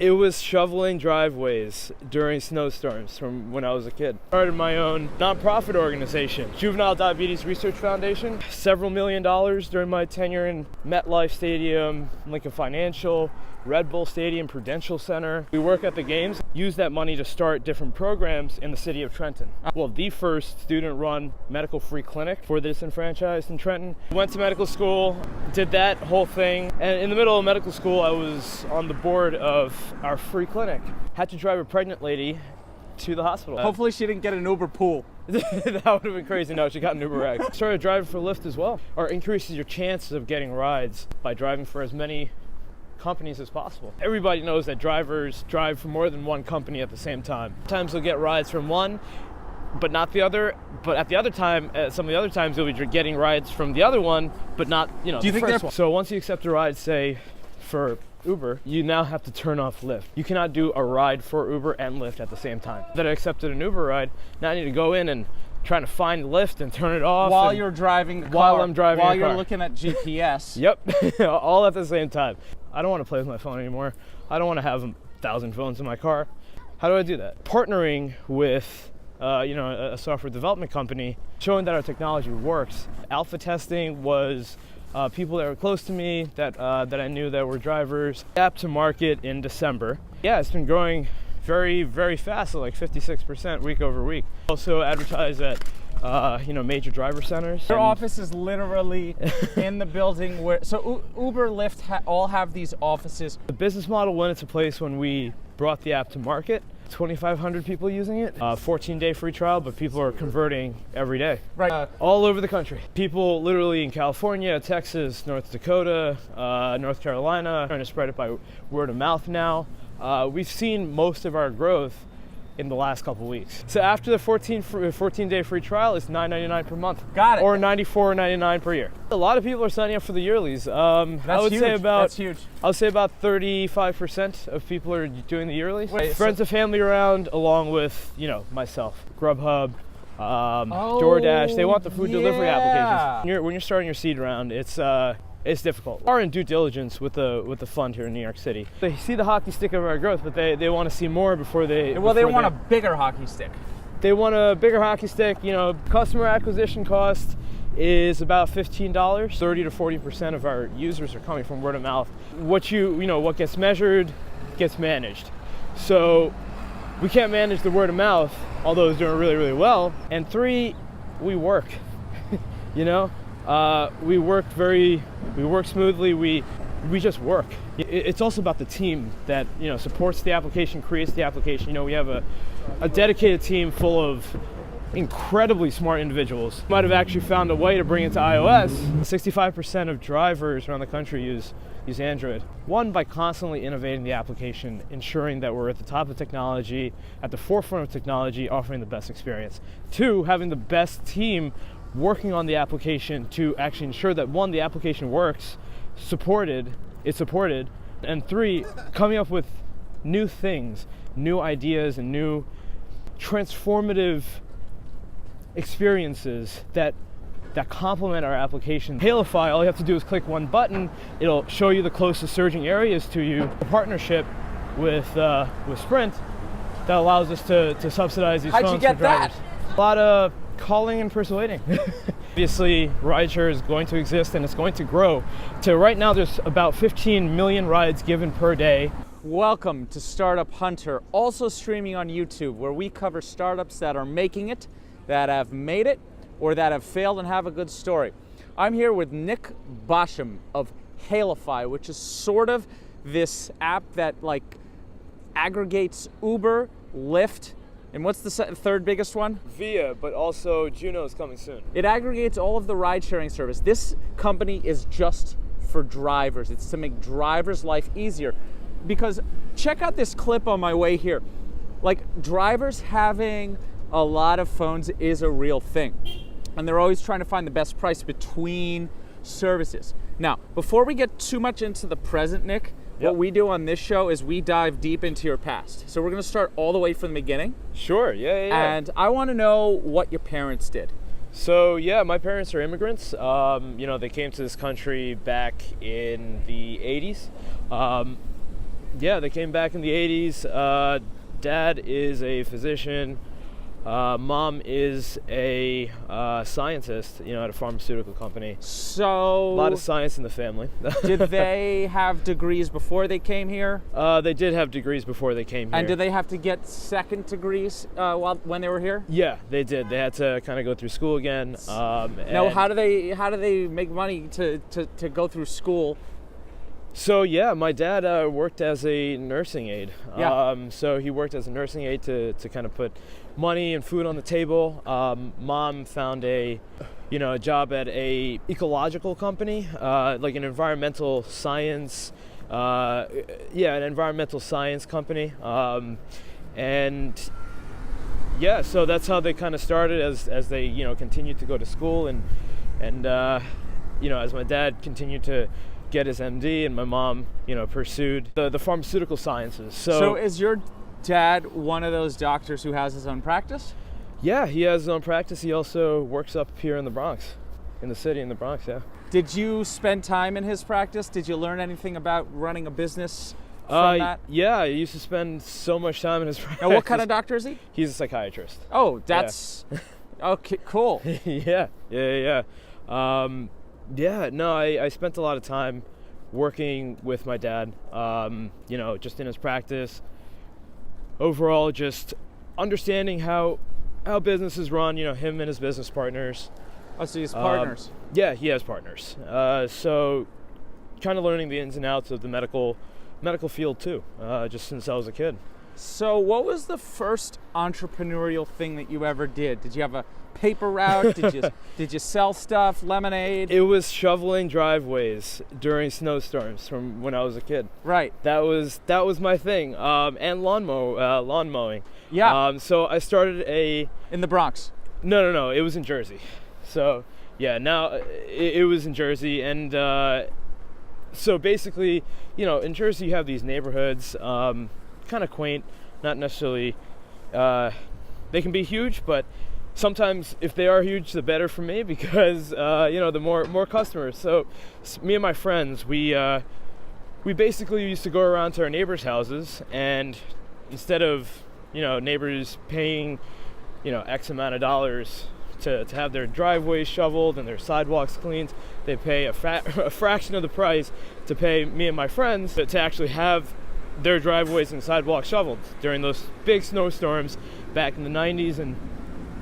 It was shoveling driveways during snowstorms from when I was a kid. Started my own nonprofit organization, Juvenile Diabetes Research Foundation. Several $1 million during my tenure in MetLife Stadium, Lincoln Financial, Red Bull Stadium, Prudential Center. We work at the games, use that money to start different programs in the city of Trenton. Well, the first student-run medical-free clinic for the disenfranchised in Trenton. Went to medical school, did that whole thing, and in the middle of medical school, I was on the board of our free clinic. Had to drive a pregnant lady to the hospital. Hopefully she didn't get an Uber pool. That would have been crazy. No, she got an Uber X. Started driving for Lyft as well. Or increases your chances of getting rides by driving for as many companies as possible. Everybody knows that drivers drive for more than one company at the same time. Sometimes they'll get rides from one, but not the other. But at the other time, some of the other times you'll be getting rides from the other one, but not, Do you think first one. So once you accept a ride, say for Uber, you now have to turn off Lyft. You cannot do a ride for Uber and Lyft at the same time. That I accepted an Uber ride, now I need to go in and trying to find Lyft and turn it off. While you're driving the car. While I'm driving While the you're car. looking at GPS. Yep, all at the same time. I don't want to play with my phone anymore. I don't want to have 1,000 phones in my car. How do I do that? Partnering with a software development company, showing that our technology works. Alpha testing was people that were close to me that I knew that were drivers. App to market in December. Yeah, it's been growing very, very fast, like 56% week over week. Also advertise at major driver centers. Your office is literally in the building where, so Uber, Lyft all have these offices. The business model went into place when we brought the app to market. 2,500 people using it, 14-day free trial, but people are converting every day. Right. All over the country. People literally in California, Texas, North Dakota, North Carolina, trying to spread it by word of mouth now. We've seen most of our growth in the last couple weeks. So after the 14-day free trial, it's $9.99 per month. Got it. Or $94.99 per year. A lot of people are signing up for the yearlies. That's huge. That's huge. I would say about 35% of people are doing the yearlies. Friends and family around, along with myself, Grubhub, DoorDash. They want the food delivery applications. When you're starting your seed round, it's difficult. We're in due diligence with the fund here in New York City. They see the hockey stick of our growth, but they want to see more before they. Well, they want a bigger hockey stick. They want a bigger hockey stick. Customer acquisition cost is about $15. 30 to 40% of our users are coming from word of mouth. What gets measured gets managed. So we can't manage the word of mouth, although it's doing really, really well. And 3, we work. We work smoothly, we just work. It's also about the team that, supports the application, creates the application. We have a dedicated team full of incredibly smart individuals. Might have actually found a way to bring it to iOS. 65% of drivers around the country use Android. 1, by constantly innovating the application, ensuring that we're at the top of technology, at the forefront of technology, offering the best experience. 2, having the best team working on the application to actually ensure that 1, the application works, it's supported, and 3, coming up with new things, new ideas, and new transformative experiences that complement our application. Hailify, all you have to do is click one button, it'll show you the closest surging areas to you. A partnership with Sprint that allows us to subsidize these phones for drivers. How'd you get that? A lot of calling and persuading. Obviously, rideshare is going to exist and it's going to grow. So right now there's about 15 million rides given per day. Welcome to Startup Hunter, also streaming on YouTube, where we cover startups that are making it, that have made it, or that have failed and have a good story. I'm here with Nick Bhashyam of Hailify, which is sort of this app that aggregates Uber, Lyft, and what's the third biggest one? Via, but also Juno is coming soon. It aggregates all of the ride-sharing service. This company is just for drivers. It's to make drivers' life easier. Because check out this clip on my way here. Drivers having a lot of phones is a real thing. And they're always trying to find the best price between services. Now, before we get too much into the present, Nick, what we do on this show is we dive deep into your past. So we're going to start all the way from the beginning. Sure, yeah. And I want to know what your parents did. So yeah, my parents are immigrants. They came to this country back in the 80s. Yeah, they came back in the 80s. Dad is a physician. Mom is a scientist, at a pharmaceutical company. So a lot of science in the family. did they have degrees before they came here? They did have degrees before they came here. And did they have to get second degrees when they were here? Yeah, they did. They had to kind of go through school again. Now, how do they make money to go through school? So yeah, my dad worked as a nursing aide. Yeah. So he worked as a nursing aide to kind of put money and food on the table. Mom found a job at a ecological company, like an environmental science. An environmental science company. And yeah, so that's how they kind of started as they continued to go to school and as my dad continued to get his MD and my mom, pursued the pharmaceutical sciences. So is your dad one of those doctors who has his own practice? Yeah, he has his own practice. He also works up here in the Bronx, in the city, in the Bronx, yeah. Did you spend time in his practice? Did you learn anything about running a business from that? Yeah, I used to spend so much time in his practice. Now, what kind of doctor is he? He's a psychiatrist. Oh, that's... Yeah. Okay, cool. Yeah. I spent a lot of time working with my dad, just in his practice. Overall, just understanding how business is run, him and his business partners. Oh, so he has partners. Yeah, he has partners. So kind of learning the ins and outs of the medical field too, just since I was a kid. So what was the first entrepreneurial thing that you ever did? Did you have a paper route? Did you sell stuff, lemonade? It was shoveling driveways during snowstorms from when I was a kid. Right. That was my thing. And lawn mowing. Yeah. So I started in the Bronx. No, it was in Jersey. So yeah, now it was in Jersey, and so basically, in Jersey you have these neighborhoods, kind of quaint, not necessarily. They can be huge, but sometimes if they are huge, the better for me because the more customers. So me and my friends, we basically used to go around to our neighbors' houses, and instead of neighbors paying X amount of dollars to have their driveways shoveled and their sidewalks cleaned, they pay a fraction of the price to pay me and my friends to actually have their driveways and sidewalks shoveled during those big snowstorms back in the 90s and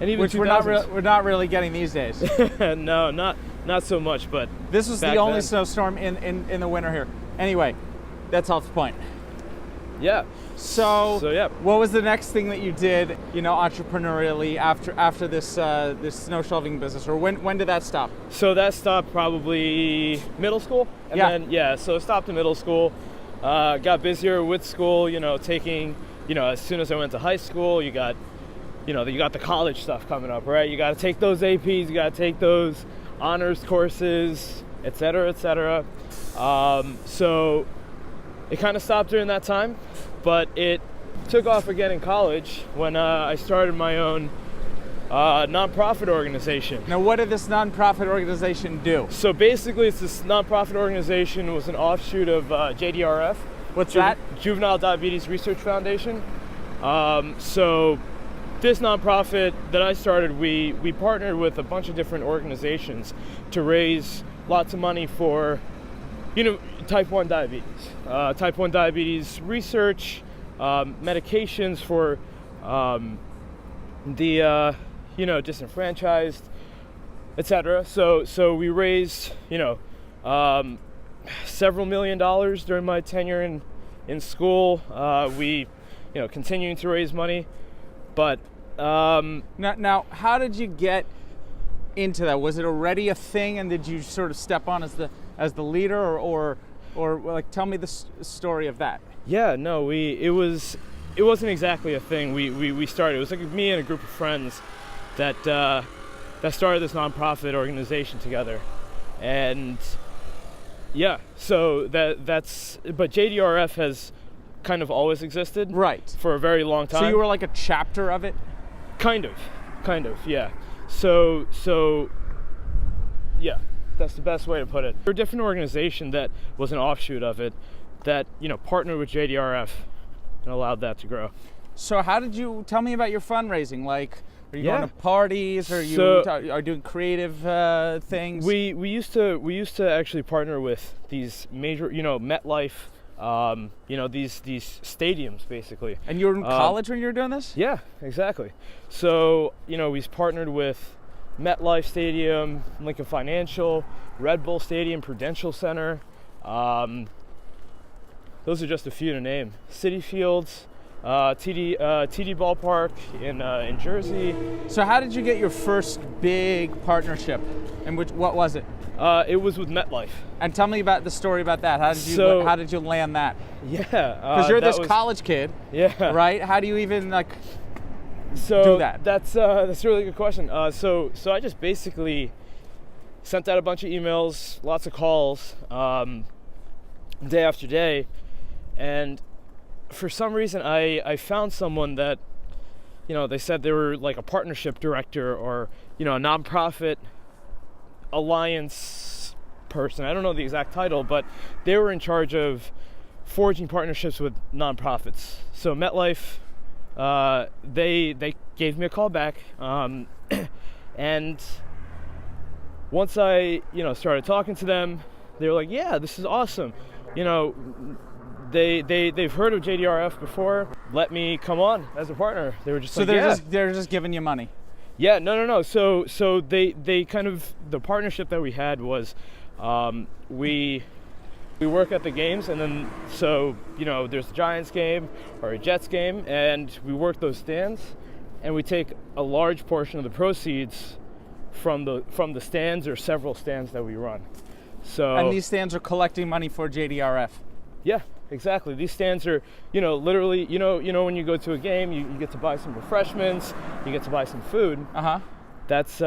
even which 2000s. we're not really getting these days. No, not so much, but this was the only then. snowstorm in the winter here. Anyway, that's off the point. Yeah. So yeah. What was the next thing that you did, entrepreneurially after this snow shoveling business, or when did that stop? So that stopped probably middle school, and then so it stopped in middle school. Got busier with school, taking, as soon as I went to high school, you got the college stuff coming up, right? You got to take those APs, you got to take those honors courses, et cetera, et cetera. So it kind of stopped during that time, but it took off again in college when I started my own nonprofit organization. Now, what did this nonprofit organization do? So basically, it's this nonprofit organization. It was an offshoot of JDRF. What's that? Juvenile Diabetes Research Foundation. So this nonprofit that I started, we partnered with a bunch of different organizations to raise lots of money for, type 1 diabetes. Type 1 diabetes research, medications for the disenfranchised, etc. So we raised, several $1 million during my tenure in school. We, continuing to raise money, but now, how did you get into that? Was it already a thing, and did you sort of step on as the leader, or like tell me the story of that? Yeah, no, it wasn't exactly a thing. We started. It was like me and a group of friends that started this nonprofit organization together, and yeah. So that's. But JDRF has kind of always existed, right, for a very long time. So you were like a chapter of it. Kind of, yeah. So yeah, that's the best way to put it. We're a different organization that was an offshoot of it that partnered with JDRF and allowed that to grow. So how did you tell me about your fundraising? Like, are you going to parties? Are you are doing creative things? We used to actually partner with these major, MetLife, these stadiums basically. And you were in college when you were doing this? Yeah, exactly. So we partnered with MetLife Stadium, Lincoln Financial, Red Bull Stadium, Prudential Center. Those are just a few to name. City Fields. TD Ballpark in Jersey. So how did you get your first big partnership, and what was it? It was with MetLife. And tell me about the story about that. How did you land that? Yeah, because you're this college kid. Yeah. Right. How do you even do that? That's a really good question. So I just basically sent out a bunch of emails, lots of calls, day after day, and for some reason, I found someone that, they said they were like a partnership director or, a nonprofit alliance person. I don't know the exact title, but they were in charge of forging partnerships with nonprofits. So MetLife, they gave me a call back, and once I, started talking to them, they were like, yeah, this is awesome. They've heard of JDRF before. Let me come on as a partner. They were just they're just giving you money. Yeah, no. So they kind of, the partnership that we had was, we work at the games, and then there's a Giants game or a Jets game, and we work those stands, and we take a large portion of the proceeds from the stands or several stands that we run. So and these stands are collecting money for JDRF. Yeah, exactly. These stands are, literally, when you go to a game, you get to buy some refreshments, you get to buy some food. That's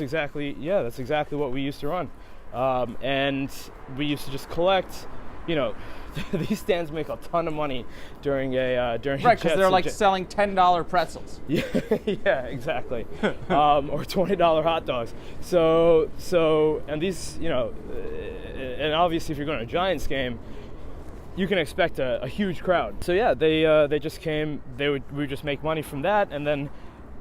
exactly what we used to run, and we used to just collect. These stands make a ton of money during right, because they're like selling $10 pretzels. Yeah, exactly, or $20 hot dogs. So, and these, and obviously, if you're going to a Giants game, you can expect a huge crowd. So yeah, they just came. We would just make money from that, and then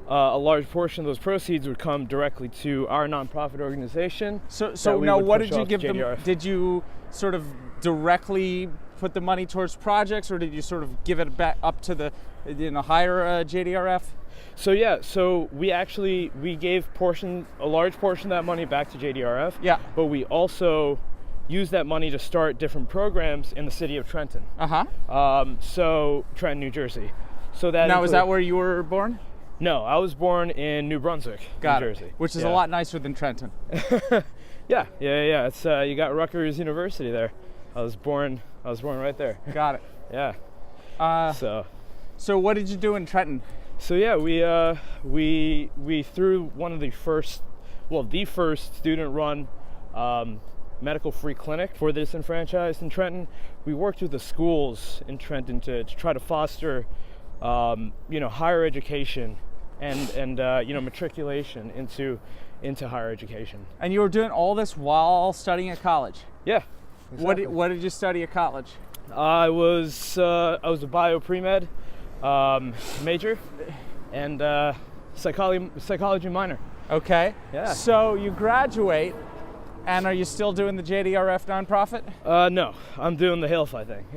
a large portion of those proceeds would come directly to our nonprofit organization. So now, what did you give them? Did you sort of directly put the money towards projects, or did you sort of give it back up to the higher JDRF? So we gave a large portion of that money back to JDRF. Yeah. But we also used that money to start different programs in the city of Trenton. So Trenton, New Jersey. So that now, is that where you were born? No, I was born in New Brunswick, New Jersey. Which is a lot nicer than Trenton. Yeah. It's you got Rutgers University there. I was born right there. Got it. Yeah. So what did you do in Trenton? So yeah, we threw one of the first student-run medical-free clinic for the disenfranchised in Trenton. We worked with the schools in Trenton to try to foster, higher education and matriculation into higher education. And you were doing all this while studying at college? Yeah. Exactly. What did you study at college? I was a bio pre-med major and psychology minor. Okay. Yeah. So you graduate, and are you still doing the JDRF nonprofit? No, I'm doing the Hailify thing.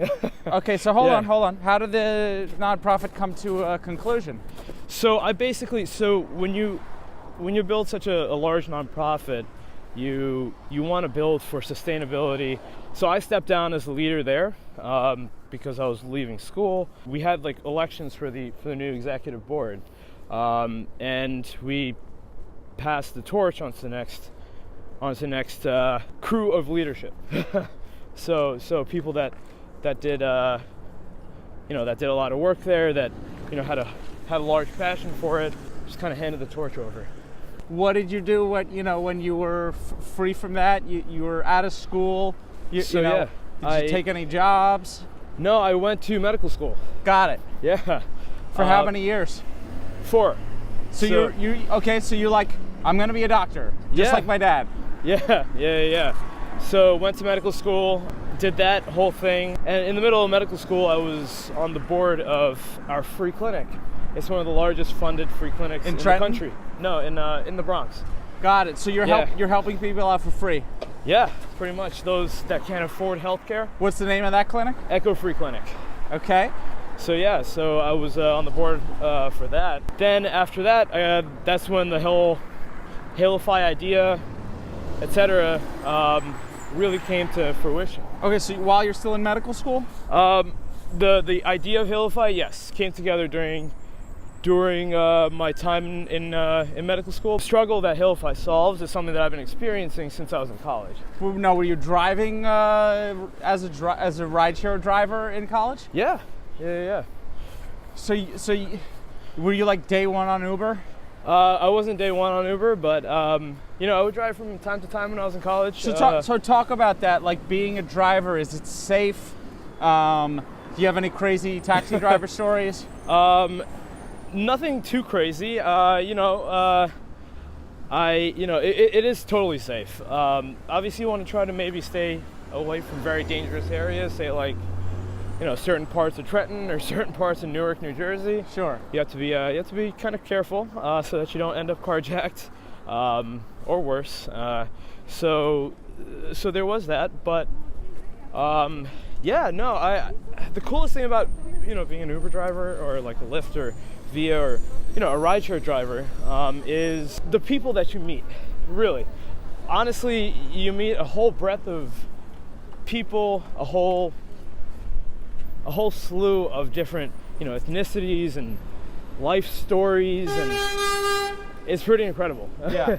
Okay, so hold on. How did the nonprofit come to a conclusion? So when you build such a large nonprofit, you want to build for sustainability. So I stepped down as the leader there because I was leaving school. We had elections for the new executive board, and we passed the torch onto the next crew of leadership. so people that did that did a lot of work there, that had a large passion for it, just kind of handed the torch over. What did you do when you were free from that? You were out of school. Did you take any jobs? No, I went to medical school. Got it. Yeah. For how many years? 4. So you're like, I'm gonna be a doctor, just like my dad. Yeah. So went to medical school. did that whole thing. And in the middle of medical school, I was on the board of our free clinic. It's one of the largest funded free clinics in the country. No, in the Bronx. Got it. So you're helping people out for free. Yeah, pretty much. Those that can't afford healthcare. What's the name of that clinic? Echo Free Clinic. Okay. So yeah, so I was on the board for that. Then after that, that's when the whole Hailify idea, etc., really came to fruition. Okay, so while you're still in medical school? The idea of Hailify, yes, came together during my time in medical school. The struggle that Hailify solves is something that I've been experiencing since I was in college. Now, were you driving as a rideshare driver in college? Yeah. So were you like day one on Uber? I wasn't day one on Uber, but I would drive from time to time when I was in college. So talk about that. Like being a driver, is it safe? Do you have any crazy taxi driver stories? Nothing too crazy. It is totally safe. Obviously, you want to try to maybe stay away from very dangerous areas, say like, certain parts of Trenton or certain parts of Newark, New Jersey. Sure. You have to be kind of careful so that you don't end up carjacked or worse. So there was that, but the coolest thing about being an Uber driver or like a Lyft or Via or a rideshare driver is the people that you meet. Really, honestly, you meet a whole breadth of people, a whole slew of different ethnicities and life stories, and it's pretty incredible. Yeah.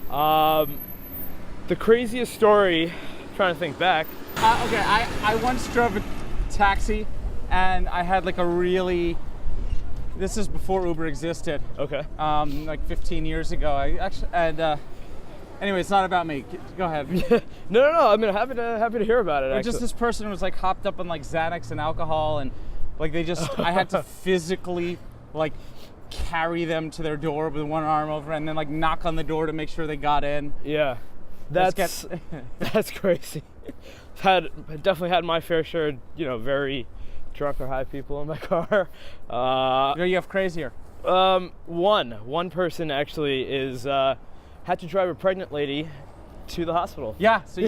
The craziest story, trying to think back. Okay, I once drove a taxi, and I had like a really. This is before Uber existed. Okay. Like 15 years ago. Anyway, it's not about me. Go ahead. No. I mean, happy to hear about it. Just this person was like hopped up on like Xanax and alcohol, and like I had to physically like carry them to their door with one arm over, and then like knock on the door to make sure they got in. Yeah, that's crazy. Definitely had my fair share. Very drunk or high people in my car. You have crazier. One person actually is had to drive a pregnant lady to the hospital. Yeah, so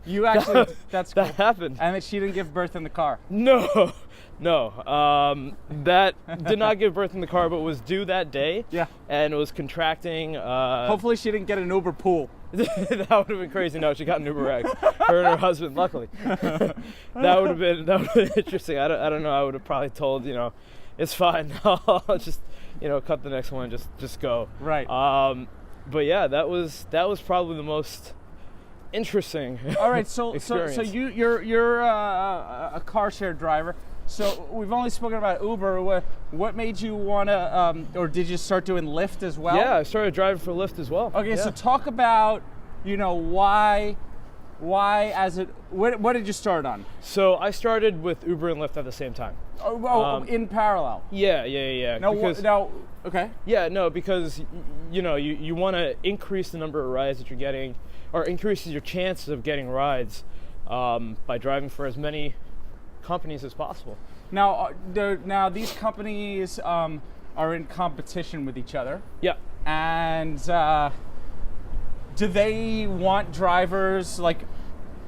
you actually that's cool. That happened. And that she didn't give birth in the car. No. That did not give birth in the car, but was due that day. Yeah. And was contracting. Hopefully she didn't get an Uber pool. That would have been crazy. No, she got an Uber X. Her and her husband, luckily. That would have been interesting. I don't know. I would have probably told, it's fine. I'll just, cut the next one. Just go. Right. But yeah, that was probably the most interesting. All right. So experience. you're a car share driver. So we've only spoken about Uber. What made you want to, or did you start doing Lyft as well? Yeah, I started driving for Lyft as well. Okay, yeah. So talk about, why what did you start on? So I started with Uber and Lyft at the same time. In parallel? Yeah. Okay. Yeah, no, because, you want to increase the number of rides that you're getting, or increases your chances of getting rides by driving for as many companies as possible. Now these companies are in competition with each other. Yeah. And do they want drivers like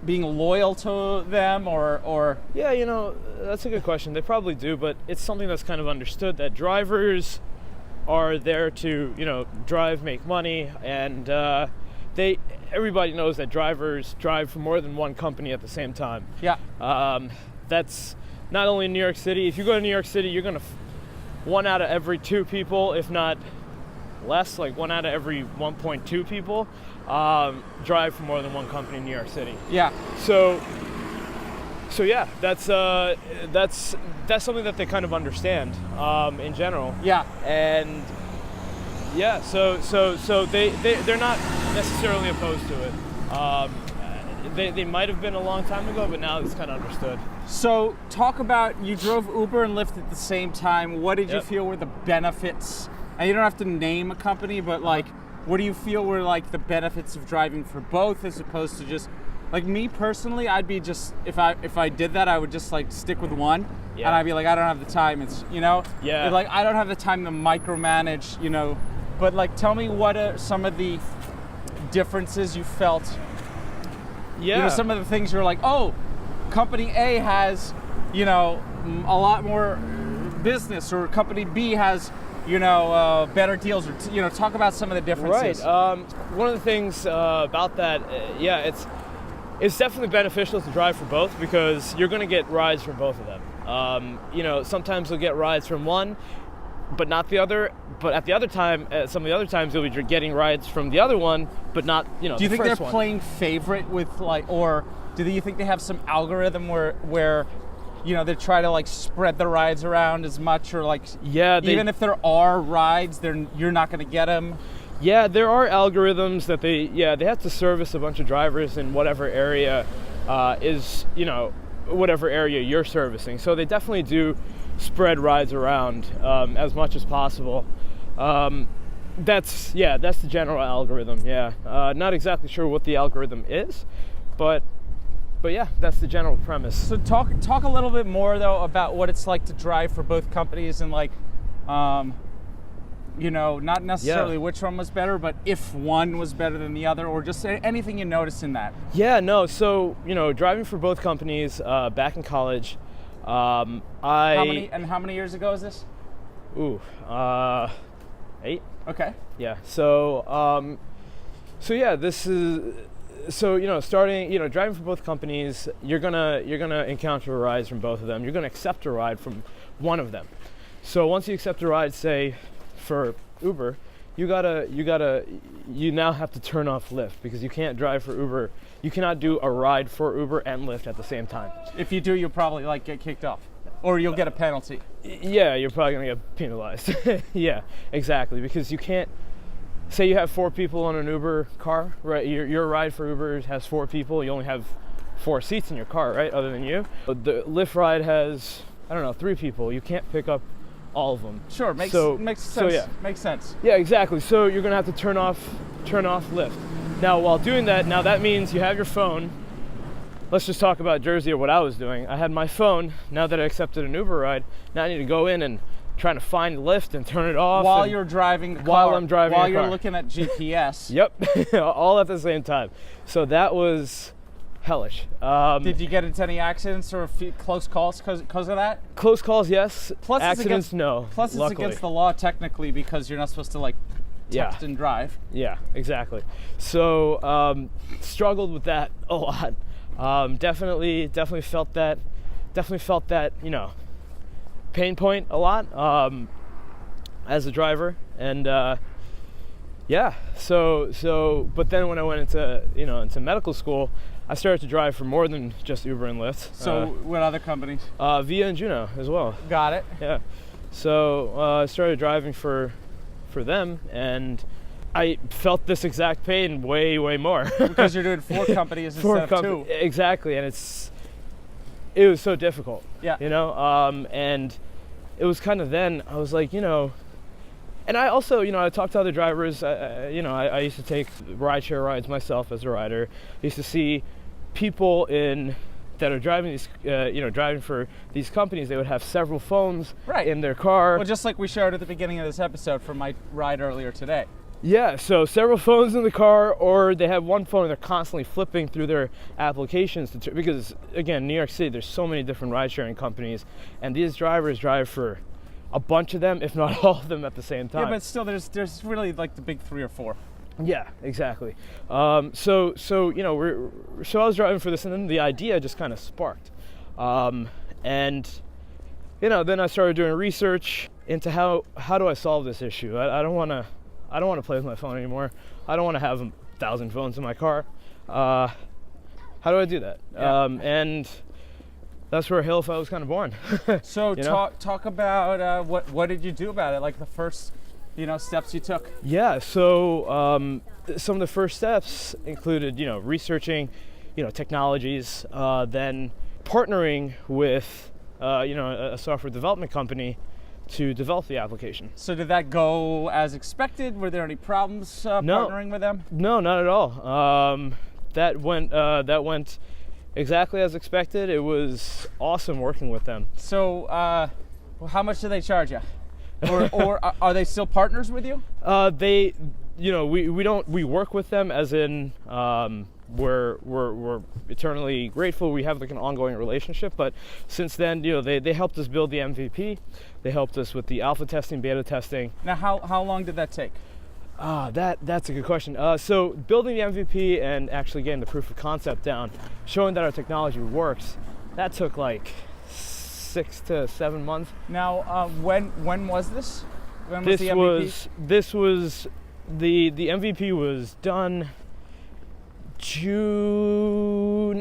being loyal to them or? Yeah, that's a good question. They probably do, but it's something that's kind of understood that drivers are there to, drive, make money, and everybody knows that drivers drive for more than one company at the same time. Yeah. That's not only in New York City. If you go to New York City, you're going to one out of every two people, if not less, like 1 out of every 1.2 people, drive for more than one company in New York City. Yeah. So yeah, that's something that they kind of understand in general. Yeah. And yeah, so they're not necessarily opposed to it. They might have been a long time ago, but now it's kind of understood. So talk about, you drove Uber and Lyft at the same time. What did you feel were the benefits? And you don't have to name a company, but like, what do you feel were like the benefits of driving for both as opposed to just Like me personally, I'd be just, if I did that, I would just like stick with one. Yeah. And I'd be like, I don't have the time. It's, you know? Yeah. Like, I don't have the time to micromanage, you know. But like, tell me what are some of the differences you felt. Yeah. You know, some of the things you're like, oh, company A has, you know, a lot more business, or company B has, you know, better deals, or, you know, talk about some of the differences. Right. One of the things about that, yeah, it's definitely beneficial to drive for both, because you're going to get rides from both of them. You know, sometimes you'll get rides from one, but not the other. But at the other time, some of the other times you'll be getting rides from the other one, but not, you know, do you the think first they're one. playing favorite with, like, or do you think they have some algorithm where you know, they try to like spread the rides around as much, or like, yeah, even if there are rides, you're not going to get them? Yeah, there are algorithms that they have to service a bunch of drivers in whatever area is, you know, whatever area you're servicing. So they definitely do spread rides around as much as possible. That's the general algorithm. Yeah, not exactly sure what the algorithm is, but yeah, that's the general premise. So talk a little bit more though about what it's like to drive for both companies, and like, you know, not necessarily which one was better, but if one was better than the other, or just anything you noticed in that. Yeah, no. So, you know, driving for both companies back in college, How many years ago is this? 8. Okay. Yeah. So, this is. So, you know, driving for both companies, you're gonna encounter rides from both of them. You're gonna accept a ride from one of them. So once you accept a ride, say for Uber, you now have to turn off Lyft, because you can't drive for Uber. You cannot do a ride for Uber and Lyft at the same time. If you do, you'll probably like get kicked off, or you'll get a penalty. Yeah, you're probably gonna get penalized. Yeah, exactly, because you can't. Say you have 4 people on an Uber car, right? Your ride for Uber has 4 people. You only have 4 seats in your car, right? Other than you. The Lyft ride has, 3 people. You can't pick up all of them. Sure, makes sense. So yeah. Makes sense. Yeah, exactly. So you're gonna have to turn off Lyft. Now, while doing that, that means you have your phone. Let's just talk about Jersey, or what I was doing. I had my phone. Now that I accepted an Uber ride, now I need to go in and trying to find Lyft and turn it off while you're driving the car, while I'm driving while the you're car. looking at GPS. Yep. All at the same time. So that was hellish. Did you get into any accidents or close calls because of that? Close calls, yes. Plus accidents, no. Plus, it's against the law technically, because you're not supposed to like text and drive. Yeah, exactly. So struggled with that a lot. Definitely felt that. You know, pain point a lot as a driver, and but then when I went into medical school, I started to drive for more than just Uber and Lyft. So what other companies? Via and Juno as well. Got it. Yeah. So I started driving for them, and I felt this exact pain way more. Because you're doing 4 companies instead of 2. Exactly, and it was so difficult. Yeah. You know, and it was kind of then I was like, you know, and I also, you know, I talked to other drivers. I used to take rideshare rides myself as a rider. I used to see people that are driving these, driving for these companies. They would have several phones in their car. Well, just like we showed at the beginning of this episode from my ride earlier today. Yeah, so several phones in the car, or they have one phone and they're constantly flipping through their applications because, again, New York City, there's so many different ride-sharing companies, and these drivers drive for a bunch of them, if not all of them at the same time. Yeah, but still, there's really like the big 3 or 4. Yeah, exactly. So you know, so I was driving for this, and then the idea just kind of sparked, and you know, then I started doing research into how do I solve this issue. I don't want to play with my phone anymore. I don't want to have 1,000 phones in my car. How do I do that? Yeah. And that's where Hailify was kind of born. So talk about what did you do about it? Like the first, you know, steps you took. Yeah. So some of the first steps included, you know, researching, you know, technologies, then partnering with, a software development company to develop the application. So did that go as expected? Were there any problems partnering with them? No, not at all. that went exactly as expected. It was awesome working with them. So, how much do they charge you? Or are they still partners with you? They, we work with them as in we're eternally grateful. We have like an ongoing relationship. But since then, they helped us build the MVP. They helped us with the alpha testing, beta testing. Now, how long did that take? That's a good question. So building the MVP and actually getting the proof of concept down, showing that our technology works, that took like 6 to 7 months. Now, when was this? When was the MVP? This was the MVP was done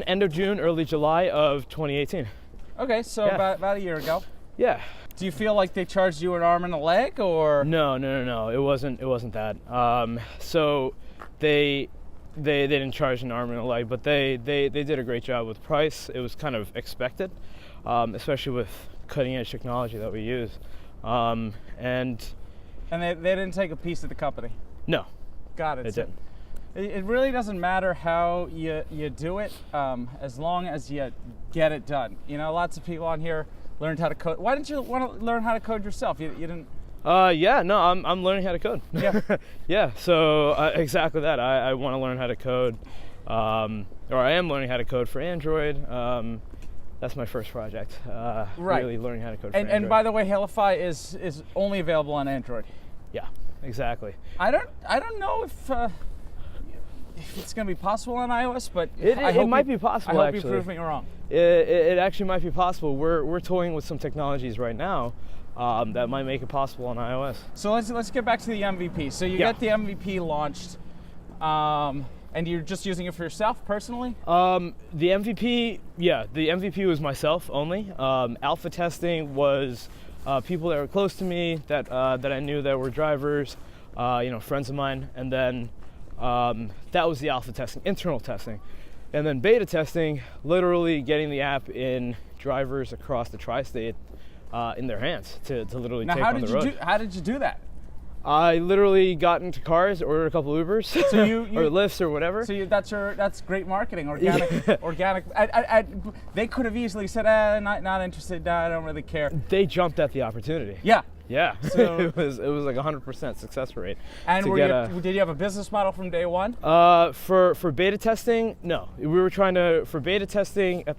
end of June, early July of 2018. Okay, so Yeah. about a year ago. Yeah. Do you feel like they charged you an arm and a leg, or? No. It wasn't that. So they didn't charge an arm and a leg, but they did a great job with price. It was kind of expected, especially with cutting edge technology that we use. And they didn't take a piece of the company. No. Got it. They didn't. It really doesn't matter how you do it, as long as you get it done. Lots of people on here learned how to code. Why didn't you want to learn how to code yourself? You didn't? I'm learning how to code. Yeah. Yeah. So exactly that. I want to learn how to code, or I am learning how to code for Android. That's my first project. Right. Really learning how to code for Android. And by the way, Hailify is only available on Android. Yeah. Exactly. I don't know if it's going to be possible on iOS, but It might be possible. I hope actually. you prove me wrong. It actually might be possible. We're toying with some technologies right now that might make it possible on iOS. So let's get back to the MVP. So you get the MVP launched, and you're just using it for yourself personally? The MVP was myself only. Alpha testing was people that were close to me that I knew that were drivers, friends of mine, and then that was the alpha testing, internal testing. And then beta testing, literally getting the app in drivers across the tri-state in their hands to literally take on the road. How did you do that? I literally got into cars, ordered a couple Ubers, so you or Lyfts or whatever. So that's great marketing, organic. They could have easily said, not interested, I don't really care. They jumped at the opportunity. Yeah. Yeah, so it was like 100% success rate. And did you have a business model from day one? For beta testing, no. We were trying for beta testing at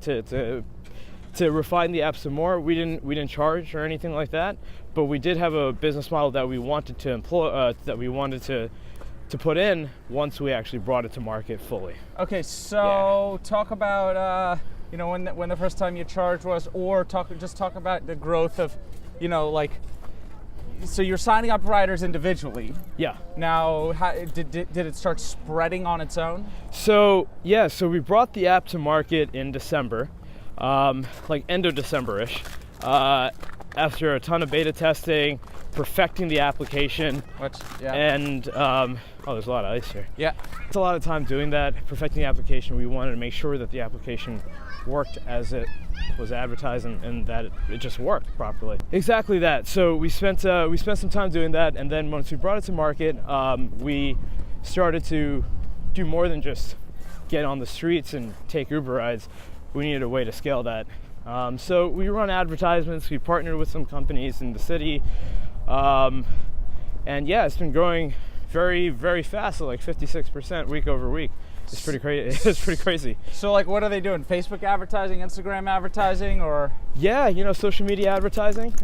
to refine the app some more. We didn't charge or anything like that, but we did have a business model that we wanted to employ, that we wanted to put in once we actually brought it to market fully. Okay, so talk about when the first time you charged was, or talk about the growth of. So you're signing up riders individually. Yeah. Now, did it start spreading on its own? So we brought the app to market in December, like end of December-ish, after a ton of beta testing, perfecting the application. And there's a lot of ice here. Yeah. It's a lot of time doing that, perfecting the application. We wanted to make sure that the application worked as it was advertised and that it just worked properly. Exactly that. So we spent some time doing that, and then once we brought it to market, we started to do more than just get on the streets and take Uber rides. We needed a way to scale that. So we run advertisements. We partnered with some companies in the city, and it's been growing very, very fast, at like 56% week over week. It's pretty crazy. It's pretty crazy. So, what are they doing? Facebook advertising, Instagram advertising, or? Yeah, social media advertising.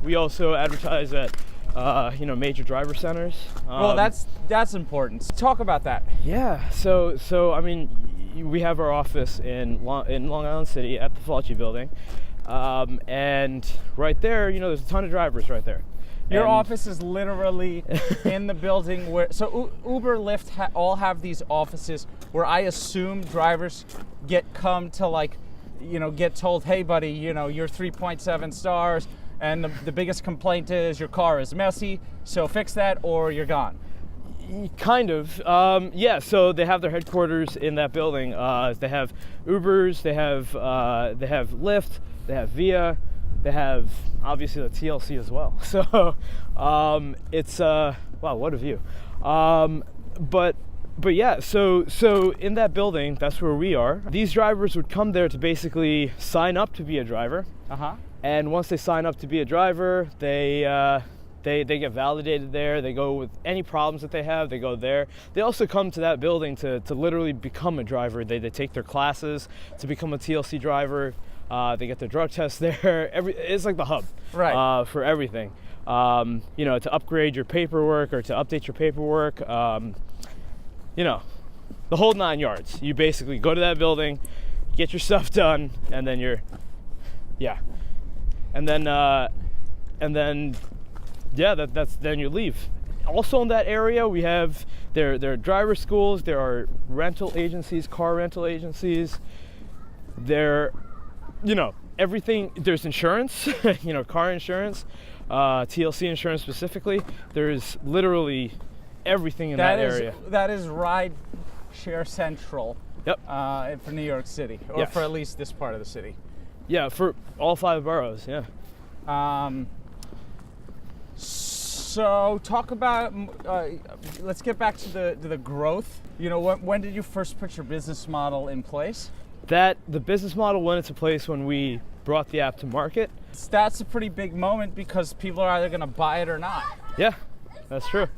We also advertise at, major driver centers. Well, that's important. Talk about that. Yeah. So I mean, we have our office in Long Island City at the Fauci Building, and right there, there's a ton of drivers right there. Your office is literally in the building where. So Uber, Lyft all have these offices where I assume drivers get told, hey buddy, you're 3.7 stars, and the biggest complaint is your car is messy, so fix that or you're gone. Kind of. So they have their headquarters in that building. They have Ubers, they have Lyft, they have Via. They have obviously the TLC as well. So it's wow, what a view. But But yeah, so in that building, that's where we are. These drivers would come there to basically sign up to be a driver. And once they sign up to be a driver, they get validated there. They go with any problems that they have, they go there. They also come to that building to literally become a driver. They take their classes to become a TLC driver. They get their drug test there. It's like the hub, right, for everything. You know, to upgrade your paperwork or to update your paperwork. You know, the whole 9 yards. You basically go to that building, get your stuff done, and then then you leave. Also in that area, we have there are driver schools, there are rental agencies, car rental agencies. There, you know, everything. There's insurance, you know, car insurance, TLC insurance specifically. There's literally everything in that area. That is Rideshare Central. Yep. For New York City, or Yes. for at least this part of the city. Yeah, for all 5 boroughs. Yeah. So talk about. Let's get back to the growth. You know, when did you first put your business model in place? The business model went into place when we brought the app to market. That's a pretty big moment because people are either going to buy it or not. Yeah, that's true.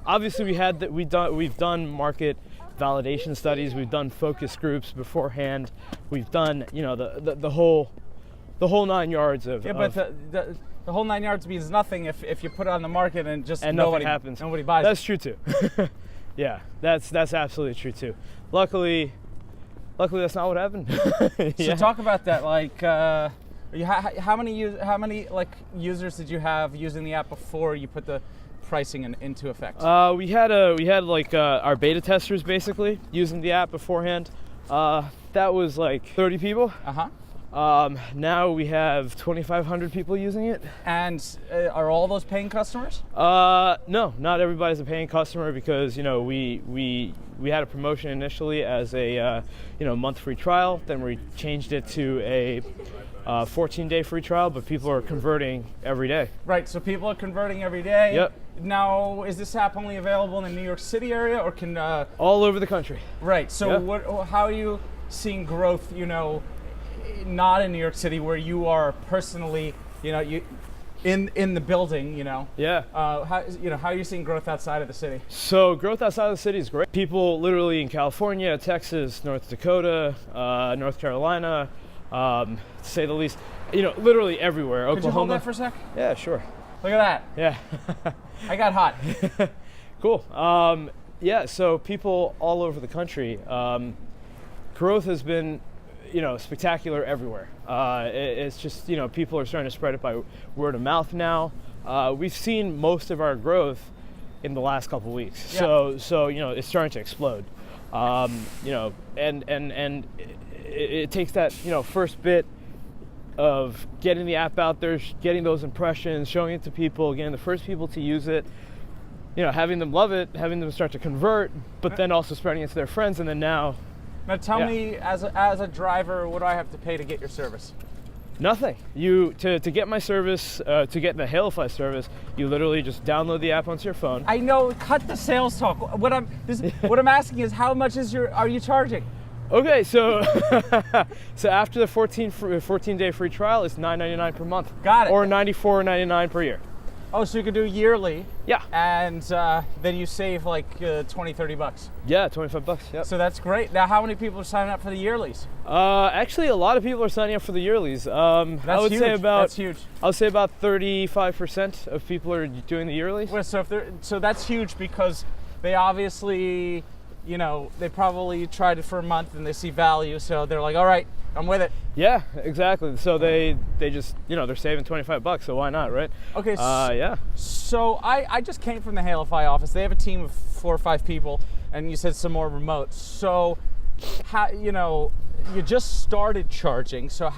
Obviously, we've done market validation studies. We've done focus groups beforehand. We've done, you know, the whole 9 yards of. Yeah, but the whole 9 yards means nothing if you put it on the market and nothing happens. Nobody buys That's it. true too. Yeah, that's absolutely true too. Luckily, that's not what happened. So talk about that. Like, how many like users did you have using the app before you put the pricing into effect? We had our beta testers basically using the app beforehand. That was like 30 people. Now we have 2,500 people using it. And are all those paying customers? No, not everybody's a paying customer because, you know, we had a promotion initially as a month free trial. Then we changed it to a 14-day free trial, but people are converting every day. Right, so people are converting every day. Yep. Now, is this app only available in the New York City area, or can all over the country? Right. So Yep. how are you seeing growth? You know, not in New York City, where you are personally, you know, in the building, you know. Yeah. How are you seeing growth outside of the city? So growth outside of the city is great. People literally in California, Texas, North Dakota, North Carolina, to say the least, you know, literally everywhere. Oklahoma. Could you hold that for a sec? Yeah, sure. Look at that. Yeah. I got hot. Cool. Yeah, so people all over the country. Growth has been, you know, spectacular everywhere. It's just, you know, people are starting to spread it by word of mouth now. We've seen most of our growth in the last couple of weeks. Yeah. So you know, it's starting to explode. You know, and it takes that, you know, first bit of getting the app out there, getting those impressions, showing it to people, getting the first people to use it, you know, having them love it, having them start to convert, but then also spreading it to their friends, and then now tell me, as a driver, what do I have to pay to get your service? Nothing. To get my service, to get the Hailify service, you literally just download the app onto your phone. I know. Cut the sales talk. What I'm asking is, how much are you charging? Okay, so so after the 14-day free trial, it's $9.99 per month. Got it. Or $94.99 per year. Oh, so you could do yearly. Yeah. And then you save like $20-$30. Yeah, $25. Yeah. So that's great. Now, how many people are signing up for the yearlies? Actually, a lot of people are signing up for the yearlies. That's huge. That's huge. I would say about 35% of people are doing the yearlies. Well, so that's huge because they obviously, you know, they probably tried it for a month and they see value, so they're like, all right, I'm with it. Yeah, exactly. So they just, you know, they're saving $25, so why not, right? Okay. Yeah. So I just came from the Hailify office. They have a team of 4 or 5 people, and you said some more remote. So, how, you know, you just started charging. So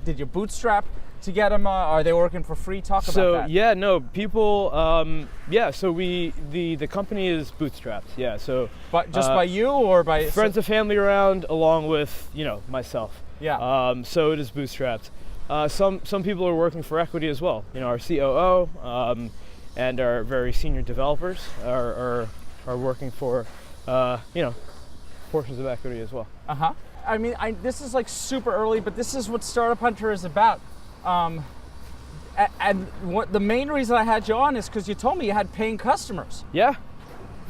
did you bootstrap to get them? Are they working for free? Talk about that. So yeah, no, people. Yeah, so the company is bootstrapped. Yeah, so. But just by you or by friends and family around, along with, you know, myself. Yeah. So it is bootstrapped. Some people are working for equity as well. You know, our COO and our very senior developers are are working for, portions of equity as well. I mean, this is like super early, but this is what Startup Hunter is about. And what the main reason I had you on is because you told me you had paying customers. Yeah.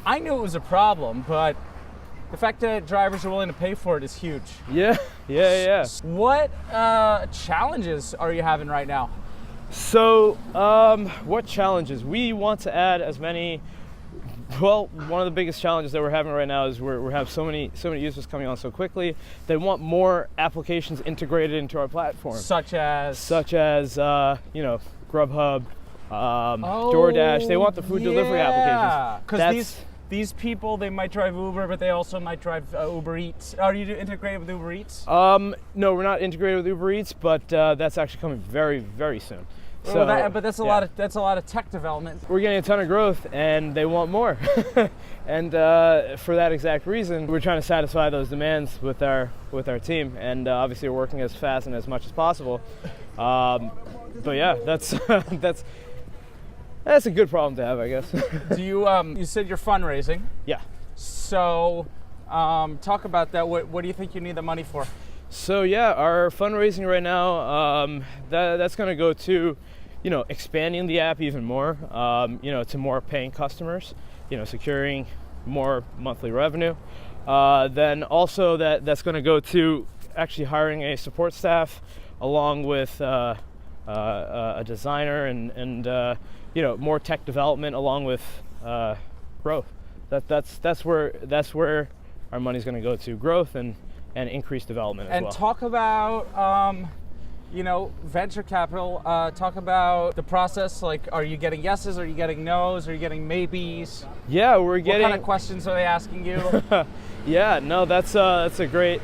I knew it was a problem, but the fact that drivers are willing to pay for it is huge. Yeah. What challenges are you having right now? So, what challenges? We want to add as many. Well, one of the biggest challenges that we're having right now is we have so many users coming on so quickly. They want more applications integrated into our platform, Such as Grubhub, DoorDash. They want the food delivery applications. Because these people, they might drive Uber, but they also might drive Uber Eats. Are you integrated with Uber Eats? No, we're not integrated with Uber Eats, but that's actually coming very, very soon. So, but that's a lot of tech development. We're getting a ton of growth, and they want more. And for that exact reason, we're trying to satisfy those demands with our team, and obviously we're working as fast and as much as possible. But yeah, that's a good problem to have, I guess. Do you said you're fundraising? Yeah. So talk about that. What do you think you need the money for? So yeah, our fundraising right now, that's going to go to, expanding the app even more, to more paying customers, securing more monthly revenue. Then also that's going to go to actually hiring a support staff along with a designer and more tech development along with growth. That's where our money's going to go to, growth and increased development as well. And talk about, venture capital. Talk about the process. Like, are you getting yeses? Are you getting nos? Are you getting maybes? Yeah, we're getting. What kind of questions are they asking you? Yeah, no, that's a great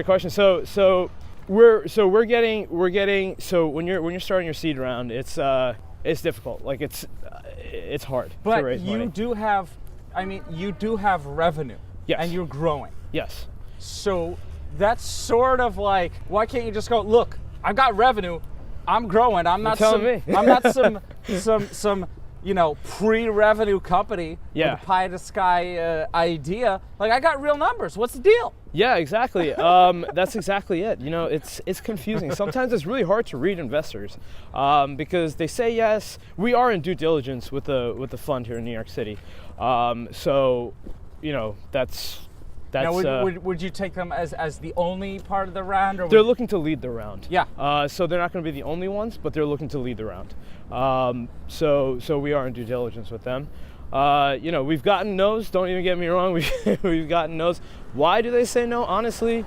question. So we're getting. So when you're starting your seed round, it's difficult. Like it's hard to raise money. You do have revenue. Yes. And you're growing. Yes. So that's sort of like, why can't you just go, look, I've got revenue, I'm growing. I'm not some pre-revenue company with a pie in the sky idea. Like, I got real numbers. What's the deal? Yeah, exactly. That's exactly it. It's confusing. Sometimes it's really hard to read investors because they say yes. We are in due diligence with the fund here in New York City. That's. Now, would you take them as the only part of the round? Or they're looking to lead the round. Yeah. So they're not going to be the only ones, but they're looking to lead the round. So we are in due diligence with them. We've gotten no's. Don't even get me wrong. We've gotten no's. Why do they say no? Honestly,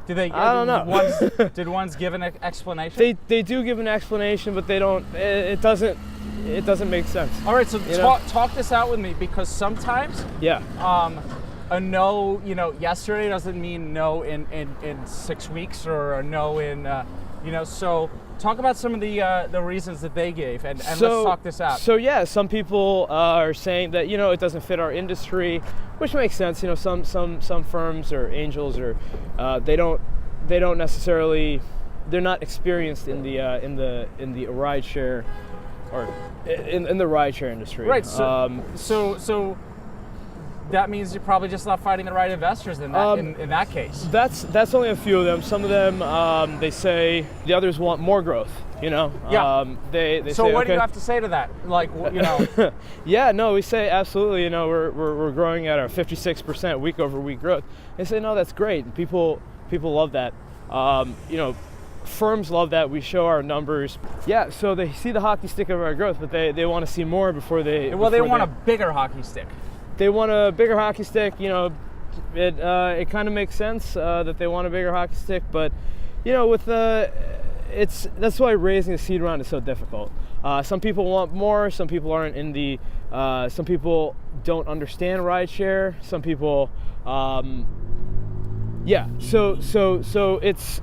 I don't know. Did ones give an explanation? They do give an explanation, but they don't. It doesn't make sense. All right. So talk this out with me, because sometimes. Yeah. A no, yesterday doesn't mean no in 6 weeks, or a no in, so talk about some of the reasons that they gave, and let's talk this out. So yeah, some people are saying that, it doesn't fit our industry, which makes sense. Some firms or angels or they don't necessarily, they're not experienced in the rideshare or in the rideshare industry. Right. So that means you're probably just not finding the right investors in that case. That's only a few of them. Some of them they say the others want more growth. Yeah. They so say, what okay. do you have to say to that? Like, Yeah. No, we say absolutely. We're growing at a 56% week over week growth. They say no, that's great. People love that. Firms love that. We show our numbers. Yeah. So they see the hockey stick of our growth, but they want to see more before they. Well, they want a bigger hockey stick. They want a bigger hockey stick. It kind of makes sense that they want a bigger hockey stick, but that's why raising a seed round is so difficult. Some people want more. Some people aren't in the. Some people don't understand rideshare. Some people, yeah. So it's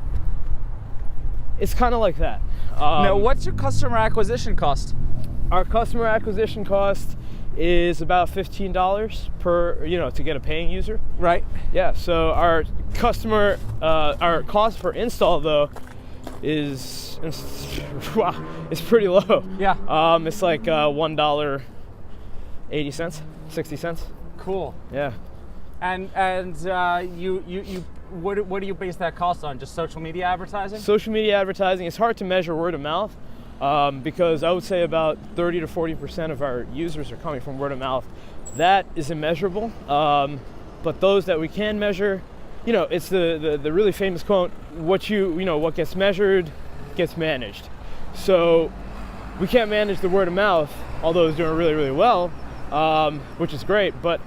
kind of like that. Now, what's your customer acquisition cost? Our customer acquisition cost is about $15 per, to get a paying user. Right. Yeah. So our cost per install though is it's pretty low. Yeah. It's like $1 80 cents, 60 cents. Cool. Yeah. And you what do you base that cost on? Just social media advertising? Social media advertising. It's hard to measure word of mouth because I would say about 30 to 40% of our users are coming from word of mouth. That is immeasurable. But those that we can measure, it's the really famous quote: what gets measured gets managed. So we can't manage the word of mouth, although it's doing really, really well, which is great. But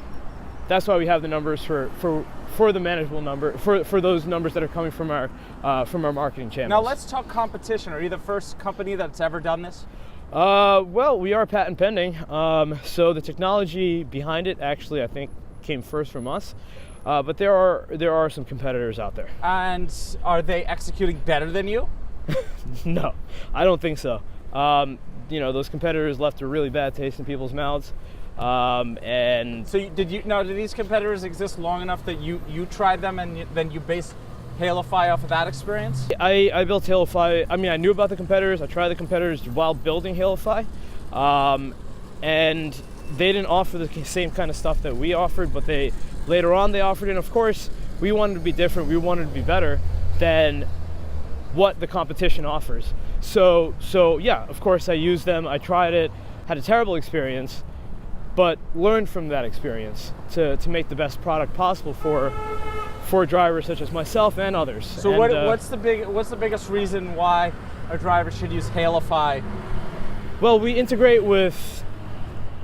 that's why we have the numbers for the manageable number, for those numbers that are coming from our marketing channels. Now let's talk competition. Are you the first company that's ever done this? Well, we are patent pending. So the technology behind it actually, I think, came first from us. But there are some competitors out there. And are they executing better than you? No, I don't think so. Those competitors left a really bad taste in people's mouths. And so did these competitors exist long enough that you tried them and then you based Hailify off of that experience? I built Hailify. I knew about the competitors. I tried the competitors while building Hailify. And they didn't offer the same kind of stuff that we offered, but later on they offered it. And of course, we wanted to be different. We wanted to be better than what the competition offers. So yeah, of course I used them. I tried it, had a terrible experience, but learned from that experience to make the best product possible for drivers such as myself and others. So what's the biggest reason why a driver should use Hailify? Well, we integrate with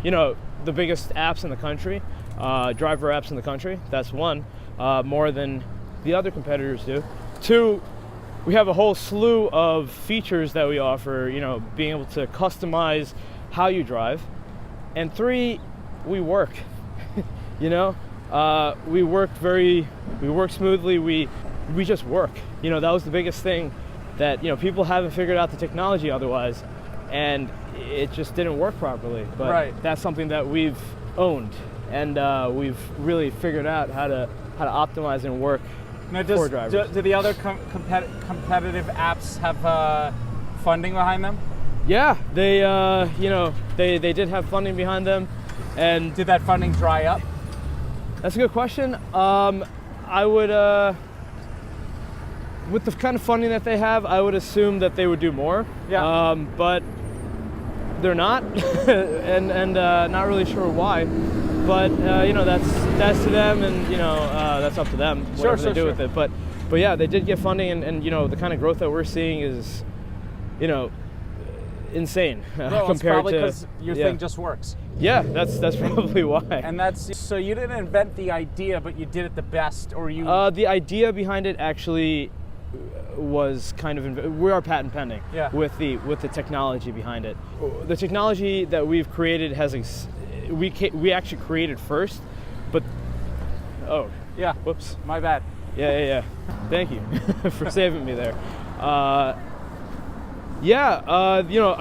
the biggest apps in the country, driver apps in the country. That's one, more than the other competitors do. Two, we have a whole slew of features that we offer, being able to customize how you drive. And three, we work. we work smoothly. We just work. That was the biggest thing that people haven't figured out the technology otherwise, and it just didn't work properly. But right. That's something that we've owned, and we've really figured out how to optimize and work. Now, for drivers. Do the other competitive apps have funding behind them? Yeah, they did have funding behind them, and did that funding dry up? That's a good question. I would, with the kind of funding that they have, I would assume that they would do more. Yeah. But they're not, and not really sure why. But that's to them, and that's up to them whatever they do with it. But yeah, they did get funding, and the kind of growth that we're seeing is, insane compared it's probably to because your thing just works. Yeah, that's probably why. And that's so you didn't invent the idea, but you did it the best, or you. The idea behind it actually was kind of we are patent pending. Yeah. With the technology behind it. The technology that we've created has we actually created first, but yeah, whoops, my bad. Yeah. Thank you for saving me there. I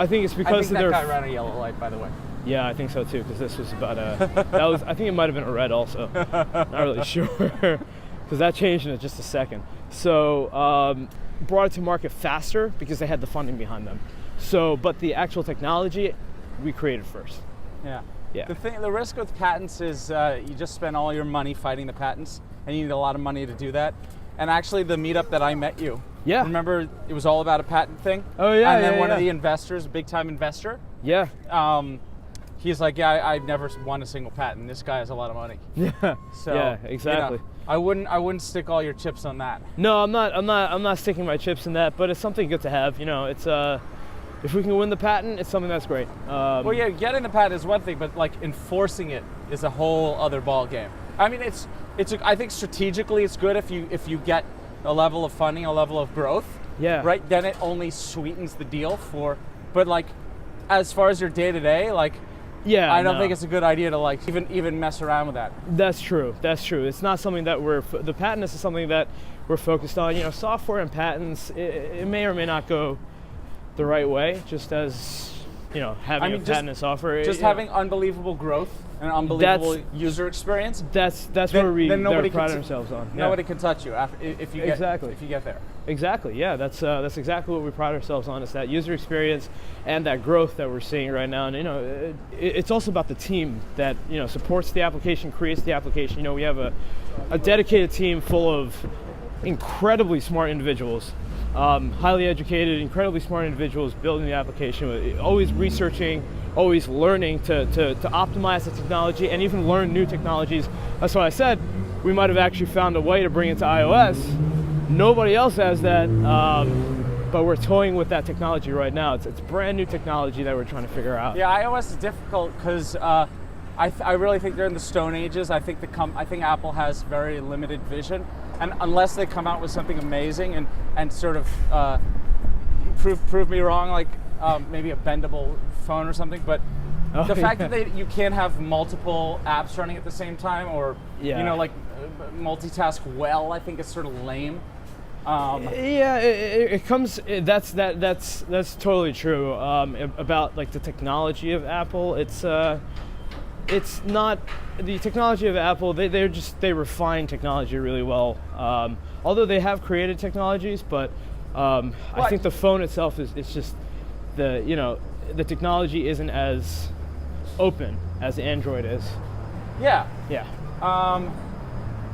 think it's because I think that guy ran a yellow light, by the way. Yeah, I think so too, because this was about I think it might have been a red also. Not really sure, because that changed in just a second. So brought it to market faster because they had the funding behind them. So, but the actual technology we created first. Yeah. Yeah. The risk with patents is you just spend all your money fighting the patents, and you need a lot of money to do that. And actually, the meetup that I met you, yeah, remember it was all about a patent thing. Oh yeah. And then one of the investors, big time investor. Yeah. He's like, yeah, I've never won a single patent. This guy has a lot of money. Yeah. So yeah, exactly. I wouldn't stick all your chips on that. No, I'm not sticking my chips in that. But it's something good to have. It's if we can win the patent, it's something that's great. Well, yeah, getting the patent is one thing, but like enforcing it is a whole other ball game. I mean, I think strategically it's good if you get a level of funding, a level of growth. Yeah. Right. Then it only sweetens the deal but like, as far as your day to day, like. Yeah. I don't think it's a good idea to like even mess around with that. That's true. It's not something that the patent is something that we're focused on. Software and patents, it may or may not go the right way, just as having a patented software. Just having unbelievable growth and unbelievable user experience. That's where we pride ourselves on. Nobody can touch you if you get there. Exactly. Yeah, that's exactly what we pride ourselves on, is that user experience and that growth that we're seeing right now. And it's also about the team that supports the application, creates the application. We have a dedicated team full of incredibly smart individuals, highly educated, incredibly smart individuals building the application, always researching, always learning to optimize the technology and even learn new technologies. That's why I said we might have actually found a way to bring it to iOS. Nobody else has that, but we're toying with that technology right now. It's brand new technology that we're trying to figure out. Yeah, iOS is difficult because I really think they're in the Stone Ages. I think Apple has very limited vision, and unless they come out with something amazing and sort of prove me wrong, like maybe a bendable phone or something. But the fact that you can't have multiple apps running at the same time, or multitask well, I think is sort of lame. It comes. That's totally true. About like the technology of Apple, it's not the technology of Apple. They refine technology really well. Although they have created technologies, but I think the phone itself is just the technology isn't as open as Android is. Yeah. Yeah.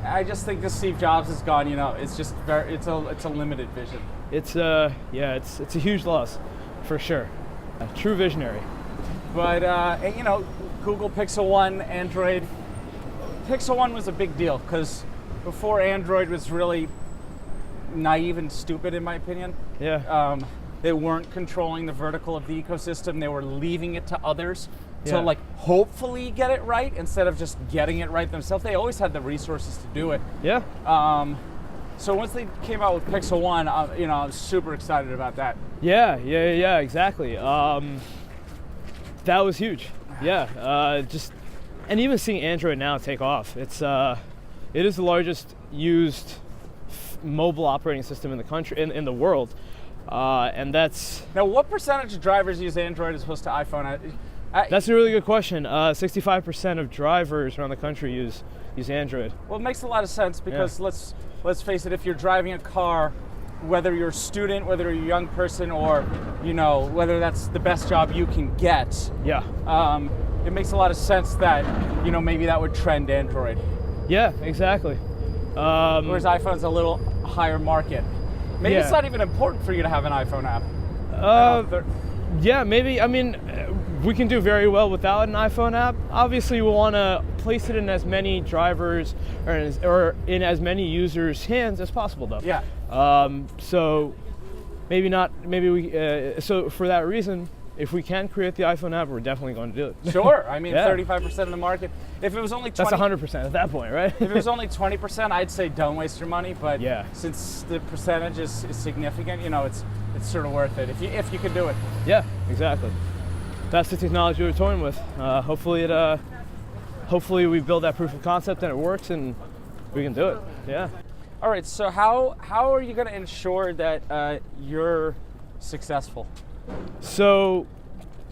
I just think that Steve Jobs is gone. It's just it's a limited vision. It's a huge loss, for sure. A true visionary. But Google Pixel 1, Android. Pixel 1 was a big deal because before Android was really naive and stupid, in my opinion. Yeah. They weren't controlling the vertical of the ecosystem. They were leaving it to others to hopefully get it right instead of just getting it right themselves. They always had the resources to do it. Yeah. So once they came out with Pixel 1, I was super excited about that. Yeah, exactly. That was huge. Yeah. And even seeing Android now take off, it is the largest used mobile operating system in the country, in the world. And that's... Now, what percentage of drivers use Android as opposed to iPhone? That's a really good question. 65% of drivers around the country use Android. Well, it makes a lot of sense because let's face it, if you're driving a car, whether you're a student, whether you're a young person, or whether that's the best job you can get, it makes a lot of sense that maybe that would trend Android. Yeah, exactly. Whereas iPhone's a little higher market. Maybe it's not even important for you to have an iPhone app. Yeah, maybe. I mean, we can do very well without an iPhone app. Obviously, we want to place it in as many drivers or in as many users' hands as possible, though. Yeah. So maybe not. Maybe we. So for that reason, if we can create the iPhone app, we're definitely going to do it. Sure. I mean, 35% of the market. If it was only 20, that's 100% at that point, right? If it was only 20%, I'd say don't waste your money. But since the percentage is significant, it's sort of worth it if you can do it. Yeah, exactly. That's the technology we're toying with. Hopefully we build that proof of concept and it works and we can do it. Yeah. All right. So how are you going to ensure that you're successful? So,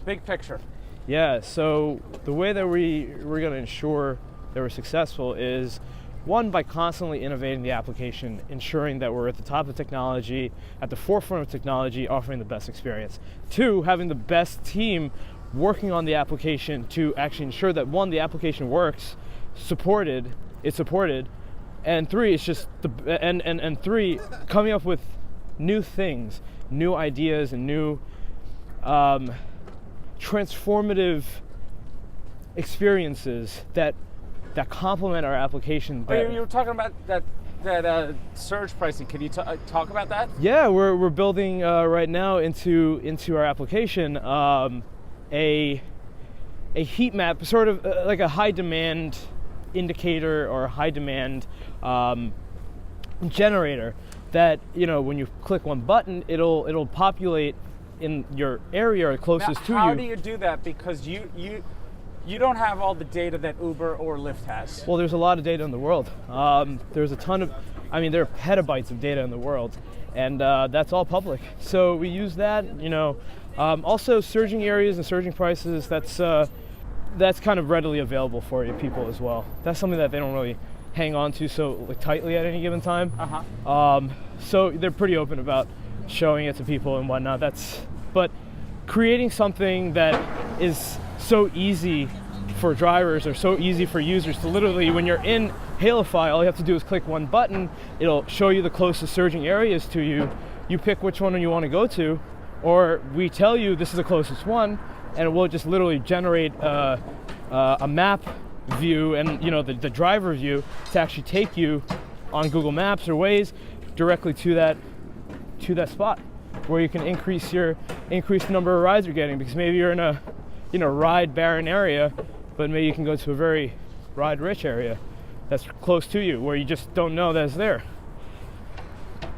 big picture. Yeah, so the way that we're going to ensure that we're successful is, one, by constantly innovating the application, ensuring that we're at the top of technology, at the forefront of technology, offering the best experience. Two, having the best team working on the application to actually ensure that, one, the application works, it's supported, and three, it's just and three, coming up with new things, new ideas, and new transformative experiences that complement our application. You were talking about that surge pricing. Can you talk about that? Yeah, we're building right now into our application a heat map, sort of like a high demand indicator or a high demand generator that when you click one button, it'll populate in your area or closest to you. How do you do that? Because you don't have all the data that Uber or Lyft has. Well, there's a lot of data in the world. There's a ton of, there are petabytes of data in the world, and that's all public. So we use that, Also, surging areas and surging prices, that's kind of readily available for people as well. That's something that they don't really hang on to so tightly at any given time. So they're pretty open about showing it to people and whatnot. But creating something that is so easy for drivers or so easy for users to literally, when you're in Hailify, all you have to do is click one button. It'll show you the closest surging areas to you. You pick which one you want to go to, or we tell you this is the closest one, and it will just literally generate a map view and the driver view to actually take you on Google Maps or Waze directly to that spot where you can increase the number of rides you're getting, because maybe you're in a ride barren area, but maybe you can go to a very ride rich area that's close to you where you just don't know that's there.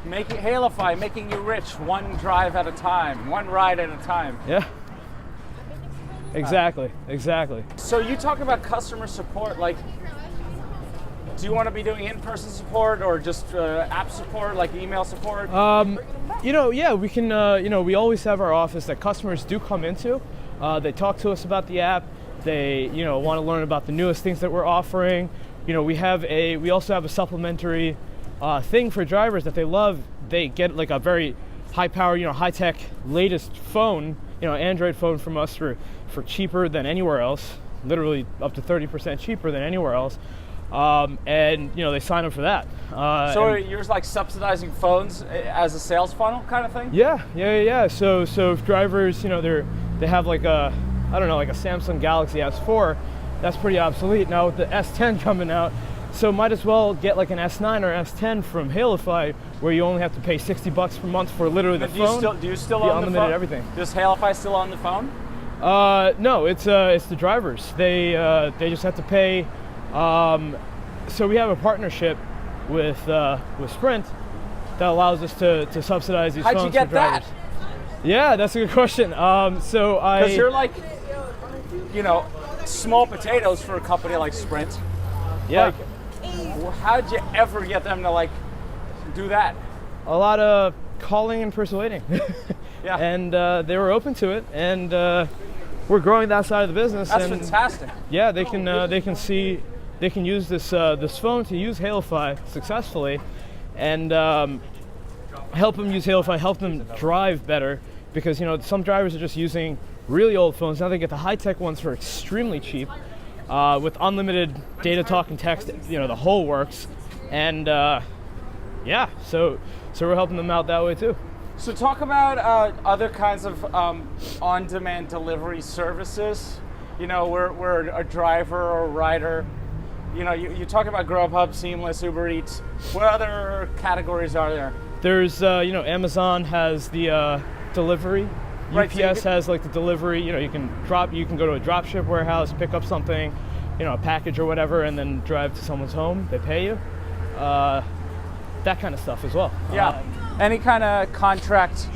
Hailify, making you rich, one drive at a time, one ride at a time. Yeah. Exactly. So you talk about customer support, like, do you want to be doing in-person support or just app support, like email support? Yeah, we can, we always have our office that customers do come into. They talk to us about the app. They, want to learn about the newest things that we're offering. We also have a supplementary thing for drivers that they love. They get like a very high-powered, high-tech, latest phone, Android phone from us for cheaper than anywhere else, literally up to 30% cheaper than anywhere else. And they sign up for that. So you're like subsidizing phones as a sales funnel kind of thing? Yeah. So if drivers, they have like a Samsung Galaxy S4, that's pretty obsolete now with the S10 coming out. So might as well get like an S9 or S10 from Hailify, where you only have to pay $60 per month for literally the phone. Do you still own the phone? Everything. Does Hailify still own the phone? No, it's the drivers. They just have to pay. So we have a partnership with Sprint that allows us to subsidize these phones for drivers. How'd you get that? Yeah, that's a good question. Because you're like, small potatoes for a company like Sprint. Yeah. How'd you ever get them to do that? A lot of calling and persuading. Yeah. And they were open to it, and we're growing that side of the business. That's fantastic. Yeah, they can use this phone to use Hailify successfully, and help them use Hailify, help them drive better, because some drivers are just using really old phones. Now they get the high-tech ones for extremely cheap, with unlimited data, talk, and text. The whole works, and so we're helping them out that way too. So talk about other kinds of on-demand delivery services. We're a driver or a rider. You talk about Grubhub, Seamless, Uber Eats. What other categories are there? There's, Amazon has the delivery. Right, UPS has like the delivery. You can go to a drop ship warehouse, pick up something, a package or whatever, and then drive to someone's home. They pay you. That kind of stuff as well. Yeah. Any kind of contract?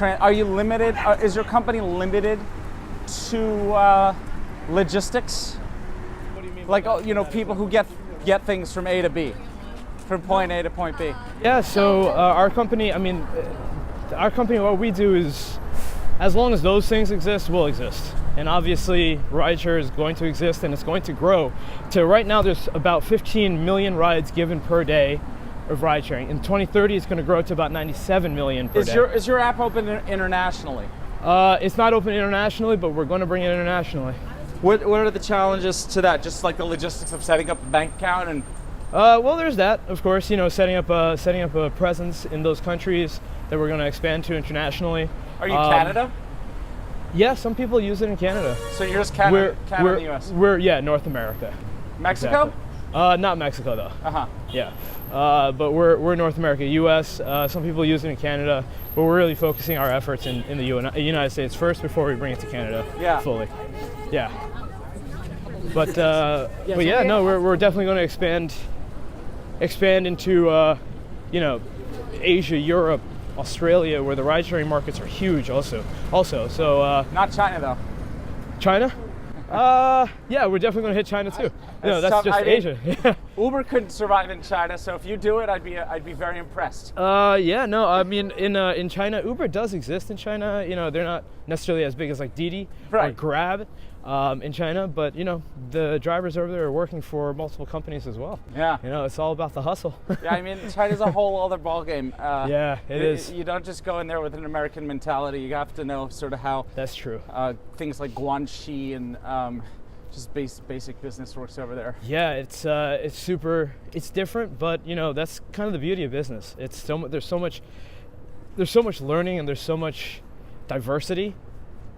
Are you limited? Is your company limited to logistics? What do you mean? Like, people who get things from A to B, from point A to point B. Yeah. So our company, what we do is, as long as those things exist, we'll exist. And obviously, rideshare is going to exist, and it's going to grow. To right now, there's about 15 million rides given per day of ride sharing. In 2030, it's going to grow to about 97 million per day. Is your app open internationally? It's not open internationally, but we're going to bring it internationally. What are the challenges to that? Just like the logistics of setting up a bank account and. Well, there's that, of course. Setting up a presence in those countries that we're going to expand to internationally. Are you Canada? Yeah, some people use it in Canada. So you're just Canada in the U.S. We're North America. Mexico? Exactly. Not Mexico though. Yeah. But we're North America, U.S. Some people use it in Canada, but we're really focusing our efforts in the United States first before we bring it to Canada fully. Yeah. But we're definitely going to expand into Asia, Europe, Australia, where the ride-sharing markets are huge also. So not China though. China? Yeah, we're definitely going to hit China too. No, that's just Asia. Uber couldn't survive in China, so if you do it, I'd be very impressed. Yeah, no, I mean in China, Uber does exist in China. You know, they're not necessarily as big as like Didi or Grab in China, but you know, the drivers over there are working for multiple companies as well. Yeah. You know, it's all about the hustle. Yeah, I mean, China's a whole other ballgame. Yeah, it is. You don't just go in there with an American mentality. You have to know sort of how. That's true. Things like guanxi and just basic business works over there. Yeah, it's different, but you know, that's kind of the beauty of business. There's so much learning, and there's so much diversity,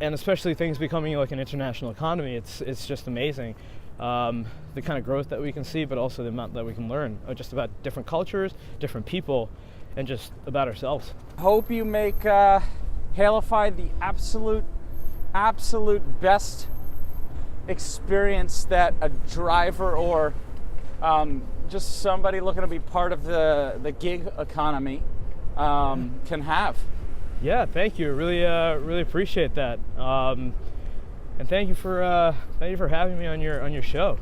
and especially things becoming like an international economy. It's just amazing, the kind of growth that we can see, but also the amount that we can learn just about different cultures, different people, and just about ourselves. Hope you make Hailify the absolute best experience that a driver or just somebody looking to be part of the gig economy can have. Yeah, thank you. Really appreciate that. And thank you for having me on your show.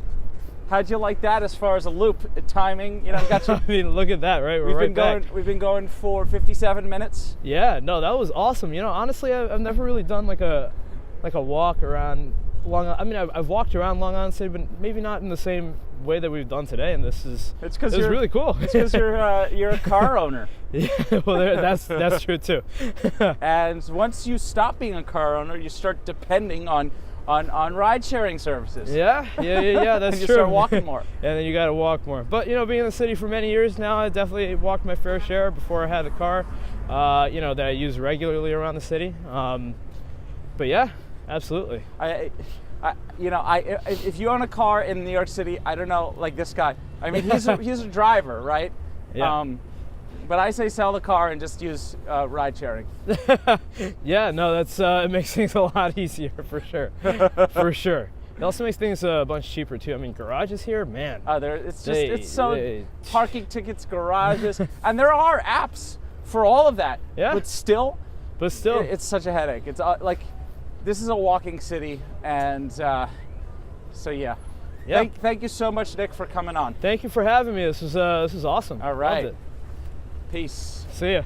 How'd you like that as far as a loop timing? You know, got you. I mean, look at that, right? We've been going for 57 minutes. Yeah, no, that was awesome. You know, honestly, I've never really done like a walk around Long Island. I mean, I've walked around Long Island City, but maybe not in the same way that we've done today. And this is really cool. It's because you're a car owner. Yeah, well, that's true too. And once you stop being a car owner, you start depending on ride-sharing services. Yeah, that's and you true. start walking more. And then you got to walk more. But you know, being in the city for many years now, I definitely walked my fair share before I had the car. You know, that I use regularly around the city. But yeah, absolutely. If you own a car in New York City, I don't know, like this guy. I mean, he's a driver, right? Yeah. But I say sell the car and just use ride sharing. Yeah, no, it makes things a lot easier for sure. For sure. It also makes things a bunch cheaper too. I mean, garages here, man. Parking tickets, garages, and there are apps for all of that. Yeah. But still, it's such a headache. It's like this is a walking city, and so yeah. Yeah. Thank you so much, Nick, for coming on. Thank you for having me. This was awesome. All right. Loved it. Peace. See ya.